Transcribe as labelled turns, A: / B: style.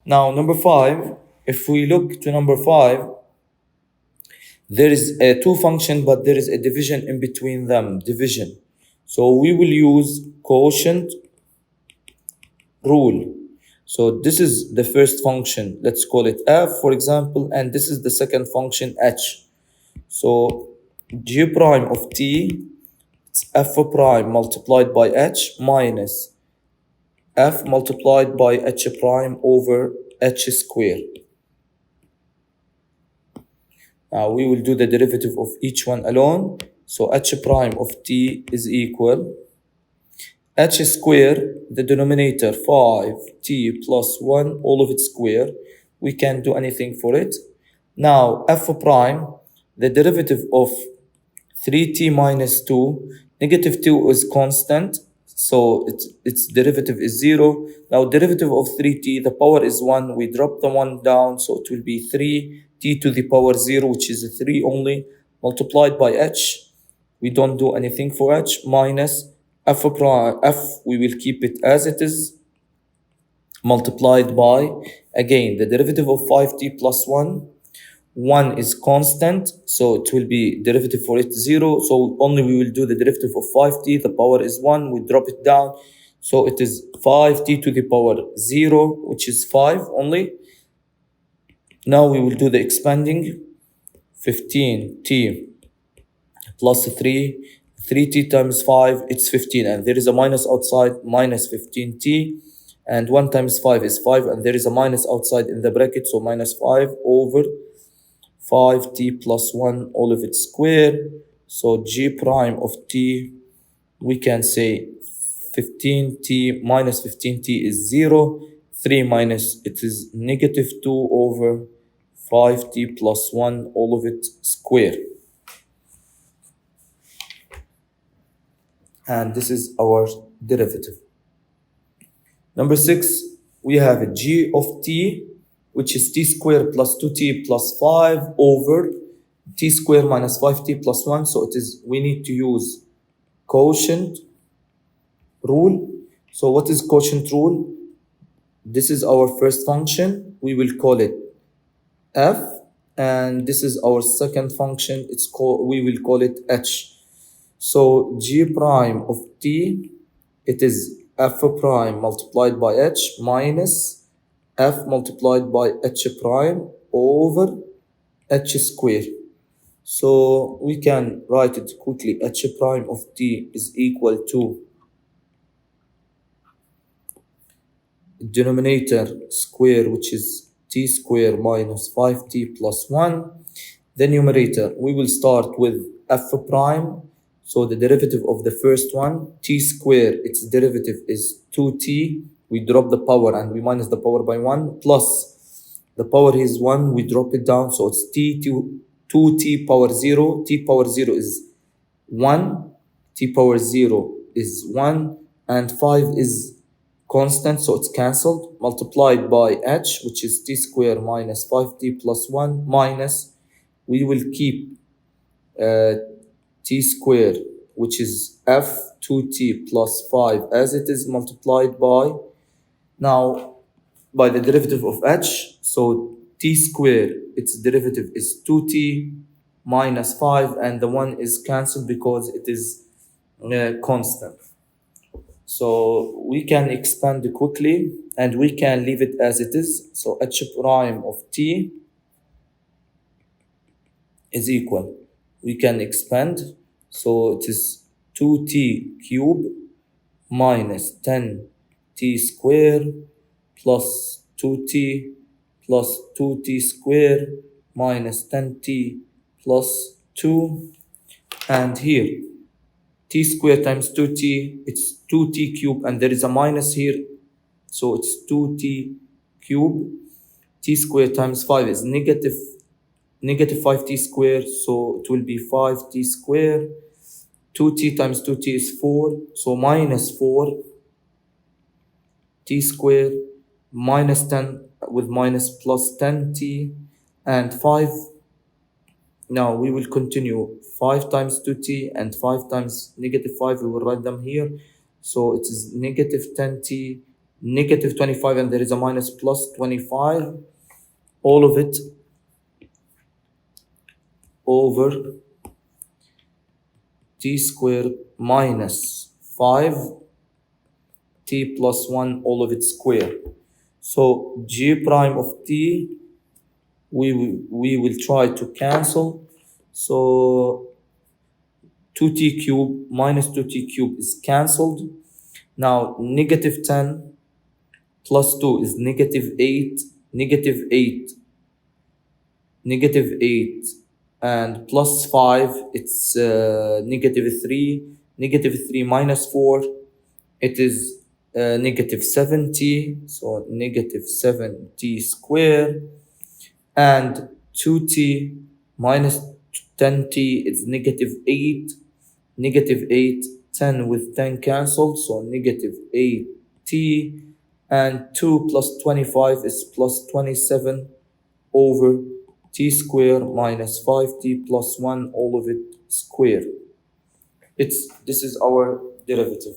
A: Now number 5, if we look to number 5, there is a two function, but there is a division in between them, division. So we will use quotient rule. So this is the first function, let's call it f, for example, and this is the second function, h. So g prime of t, it's f prime multiplied by h minus f multiplied by h prime over h squared. Now we will do the derivative of each one alone. So h prime of t is equal h squared, the denominator 5t plus 1, all of it square. We can't do anything for it. Now f prime, the derivative of 3t minus 2, negative 2 is constant, so its derivative is 0. Now derivative of 3t, the power is 1, we drop the 1 down, so it will be 3t to the power 0, which is 3 only, multiplied by h, we don't do anything for h, minus f prime, f we will keep it as it is, multiplied by, again, the derivative of 5t plus 1 is constant, so it will be derivative for it 0, so only we will do the derivative of 5t, the power is 1, we drop it down, so it is 5t to the power 0, which is 5 only. Now we will do the expanding, 15t plus 3t times 5, it's 15, and there is a minus outside, minus 15t, and 1 times 5 is 5, and there is a minus outside in the bracket, so minus 5 over 5t plus 1, all of it square. So g prime of t, we can say 15t minus 15t is 0, 3 minus, it is negative 2 over 5t plus 1, all of it square. And this is our derivative. Number 6, we have a g of t, which is t squared plus 2t plus 5 over t squared minus 5t plus 1. So it is, we need to use quotient rule. So what is quotient rule? This is our first function, we will call it f, and this is our second function, we will call it h. So g prime of t, it is f prime multiplied by h minus f multiplied by h prime over h squared. So we can write it quickly, h prime of t is equal to denominator square, which is t square minus 5t plus 1. The numerator, we will start with f prime, so the derivative of the first one, t square, its derivative is 2t, we drop the power and we minus the power by 1, plus the power is 1, we drop it down, so it's t to 2t power 0, t power 0 is 1, t power 0 is 1, and 5 is constant, so it's cancelled, multiplied by h, which is t square minus 5t plus 1, minus, we will keep t square, which is f 2t plus 5 as it is, multiplied by, now by the derivative of h, so t square, its derivative is 2t minus 5, and the 1 is cancelled because it is constant. So we can expand quickly and we can leave it as it is. So h prime of t is equal, we can expand, so it is 2t cube minus 10t square plus 2t plus 2t square minus 10t plus 2, and here t square times 2t, it's 2t cube, and there is a minus here, so it's 2t cube, t square times 5 is negative 5t square, so it will be 5t square, 2t times 2t is 4, so minus 4t square minus 10 with minus plus 10t, and 5. Now we will continue, 5 times 2t and 5 times negative 5, we will write them here, so it is negative 10t negative 25, and there is a minus plus 25, all of it over t squared minus 5 t plus 1, all of it squared. So g prime of t, we will try to cancel. So 2t cube minus 2t cube is cancelled. Now negative 10 plus 2 is negative 8, negative 8, negative 8, and plus 5, it's negative 3, negative 3 minus 4, it is negative 70, so negative 7t squared, and 2t minus 10t is negative 8, negative 8, 10 with 10 cancelled, so negative 8t, and 2 plus 25 is plus 27 over t squared minus 5t plus 1, all of it squared. This is our derivative.